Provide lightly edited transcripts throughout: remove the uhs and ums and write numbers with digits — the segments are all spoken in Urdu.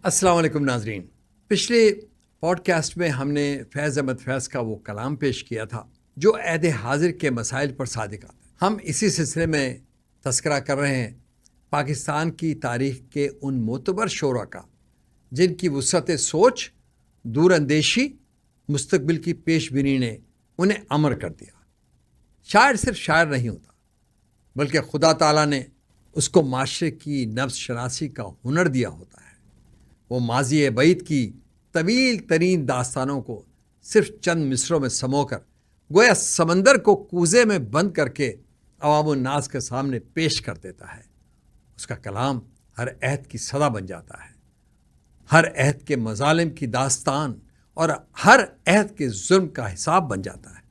السلام علیکم ناظرین. پچھلے پوڈ کاسٹ میں ہم نے فیض احمد فیض کا وہ کلام پیش کیا تھا جو عہد حاضر کے مسائل پر صادق آتا ہے. ہم اسی سلسلے میں تذکرہ کر رہے ہیں پاکستان کی تاریخ کے ان معتبر شعراء کا جن کی وسعت سوچ، دور اندیشی، مستقبل کی پیش بینی نے انہیں امر کر دیا. شاعر صرف شاعر نہیں ہوتا بلکہ خدا تعالیٰ نے اس کو معاشرے کی نفس شناسی کا ہنر دیا ہوتا ہے. وہ ماضی بعید کی طویل ترین داستانوں کو صرف چند مصروں میں سمو کر گویا سمندر کو کوزے میں بند کر کے عوام الناس کے سامنے پیش کر دیتا ہے. اس کا کلام ہر عہد کی صدا بن جاتا ہے، ہر عہد کے مظالم کی داستان اور ہر عہد کے ظلم کا حساب بن جاتا ہے.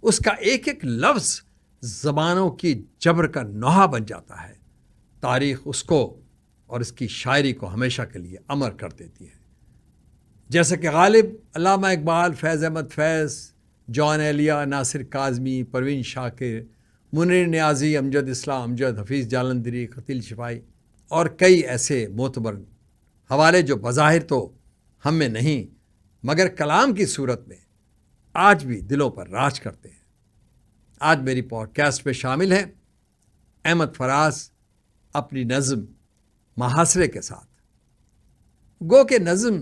اس کا ایک ایک لفظ زبانوں کی جبر کا نوحہ بن جاتا ہے. تاریخ اس کو اور اس کی شاعری کو ہمیشہ کے لیے امر کر دیتی ہے. جیسا کہ غالب، علامہ اقبال، فیض احمد فیض، جان ایلیا، ناصر کاظمی، پروین شاکر، منیر نیازی، امجد اسلام امجد، حفیظ جالندھری، قتیل شفائی اور کئی ایسے معتبر حوالے جو بظاہر تو ہم میں نہیں مگر کلام کی صورت میں آج بھی دلوں پر راج کرتے ہیں. آج میری پوڈ کاسٹ میں شامل ہیں احمد فراز اپنی نظم محاصرے کے ساتھ. گو کہ نظم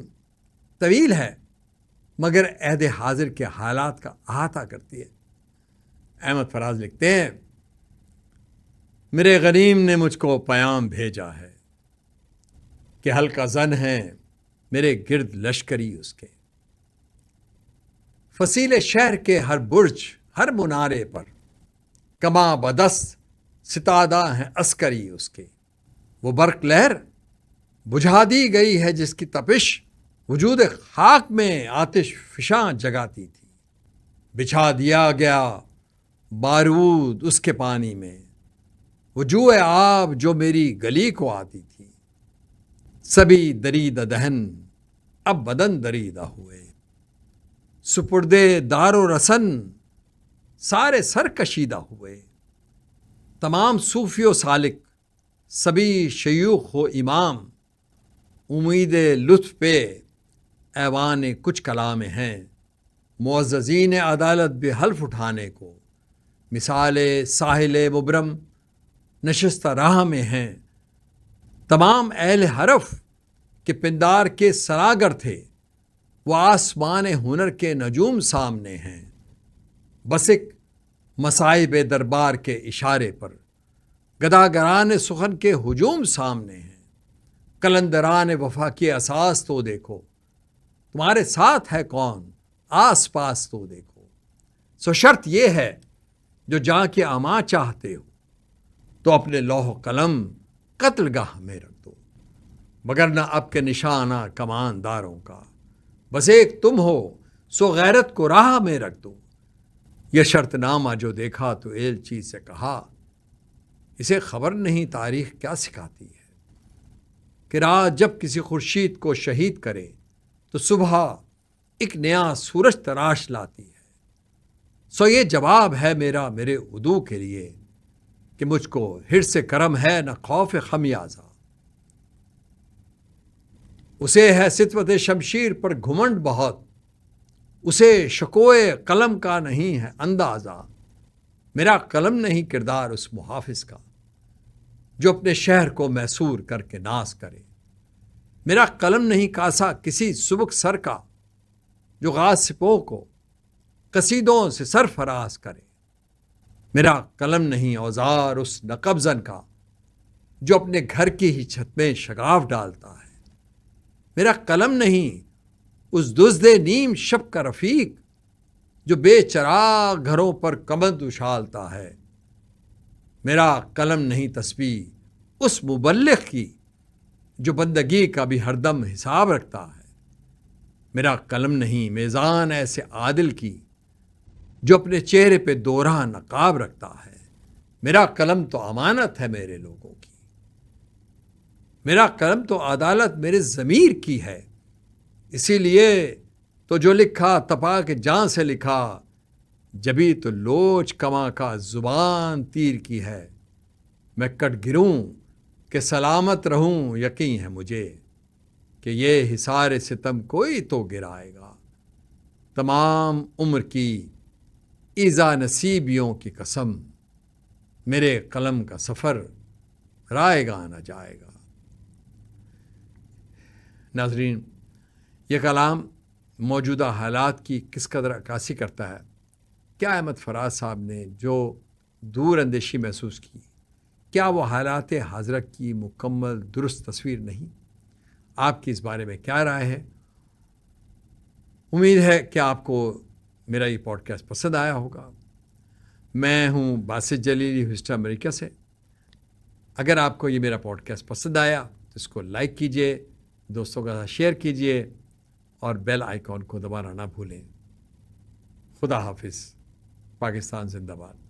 طویل ہے مگر عہد حاضر کے حالات کا احاطہ کرتی ہے. احمد فراز لکھتے ہیں، میرے غریم نے مجھ کو پیام بھیجا ہے کہ ہلکا زن ہے میرے گرد لشکری اس کے. فصیل شہر کے ہر برج، ہر منارے پر کماں بدست ستادہ ہیں عسکری اس کے. وہ برق لہر بجھا دی گئی ہے جس کی تپش وجود خاک میں آتش فشاں جگاتی تھی. بچھا دیا گیا بارود اس کے پانی میں، وجوہ آب جو میری گلی کو آتی تھی. سبھی دریدہ دہن اب بدن دریدہ ہوئے، سپردے دار و رسن سارے سر کشیدہ ہوئے. تمام صوفی و سالک، سبھی شیوخ و امام، امید لطف پہ ایوان کچھ کلام ہیں. معززین عدالت بھی حلف اٹھانے کو مثال ساحل مبرم نشستہ راہ میں ہیں. تمام اہل حرف کے پندار کے سراگر تھے، وہ آسمان ہنر کے نجوم سامنے ہیں. بس ایک مصائب دربار کے اشارے پر گداگران سخن کے ہجوم سامنے ہیں. قلندران وفا کی اساس تو دیکھو، تمہارے ساتھ ہے کون آس پاس تو دیکھو. سو شرط یہ ہے جو جاں کے اما چاہتے ہو تو اپنے لوح و قلم قتل گاہ میں رکھ دو، مگرنہ اب کے نشانہ کمانداروں کا بس ایک تم ہو، سو غیرت کو راہ میں رکھ دو. یہ شرط نامہ جو دیکھا تو ایلچی سے کہا، اسے خبر نہیں تاریخ کیا سکھاتی ہے کہ رات جب کسی خورشید کو شہید کرے تو صبح ایک نیا سورج تراش لاتی ہے. سو یہ جواب ہے میرا میرے عدو کے لیے کہ مجھ کو حرص کرم ہے نہ خوف خمیازہ. اسے ہے ستوت شمشیر پر گھمنڈ بہت، اسے شکوئے قلم کا نہیں ہے اندازہ. میرا قلم نہیں کردار اس محافظ کا جو اپنے شہر کو محصور کر کے ناز کرے. میرا قلم نہیں کاسا کسی سبک سر کا جو غاصبوں کو قصیدوں سے سرفراز کرے. میرا قلم نہیں اوزار اس نقب زن کا جو اپنے گھر کی ہی چھت میں شگاف ڈالتا ہے. میرا قلم نہیں اس دزد نیم شب کا رفیق جو بے چراغ گھروں پر کمند اچھالتا ہے. میرا قلم نہیں تسبیح اس مبلغ کی جو بندگی کا بھی ہر دم حساب رکھتا ہے. میرا قلم نہیں میزان ایسے عادل کی جو اپنے چہرے پہ دوہرا نقاب رکھتا ہے. میرا قلم تو امانت ہے میرے لوگوں کی، میرا قلم تو عدالت میرے ضمیر کی ہے. اسی لیے تو جو لکھا تپا کے جان سے لکھا، جبھی تو لوچ کما کا زبان تیر کی ہے. میں کٹ گروں کہ سلامت رہوں یقین ہے مجھے، کہ یہ حصار ستم کوئی تو گرائے گا، تمام عمر کی ایذا نصیبیوں کی قسم، میرے قلم کا سفر رائے گا نہ جائے گا۔ ناظرین، یہ کلام موجودہ حالات کی کس قدر عکاسی کرتا ہے۔ کیا احمد فراز صاحب نے جو دور اندیشی محسوس کی، کیا وہ حالات حاضرہ کی مکمل درست تصویر نہیں؟ آپ کی اس بارے میں کیا رائے ہے؟ امید ہے کہ آپ کو میرا یہ پوڈ کاسٹ پسند آیا ہوگا۔ میں ہوں باسط جلیلی ہیوسٹن امریکہ سے۔ اگر آپ کو یہ میرا پوڈ کاسٹ پسند آیا تو اس کو لائک کیجئے، دوستوں کے ساتھ شیئر کیجئے اور بیل آئیکن کو دبانا نہ بھولیں۔ خدا حافظ۔ پاکستان زندہ باد۔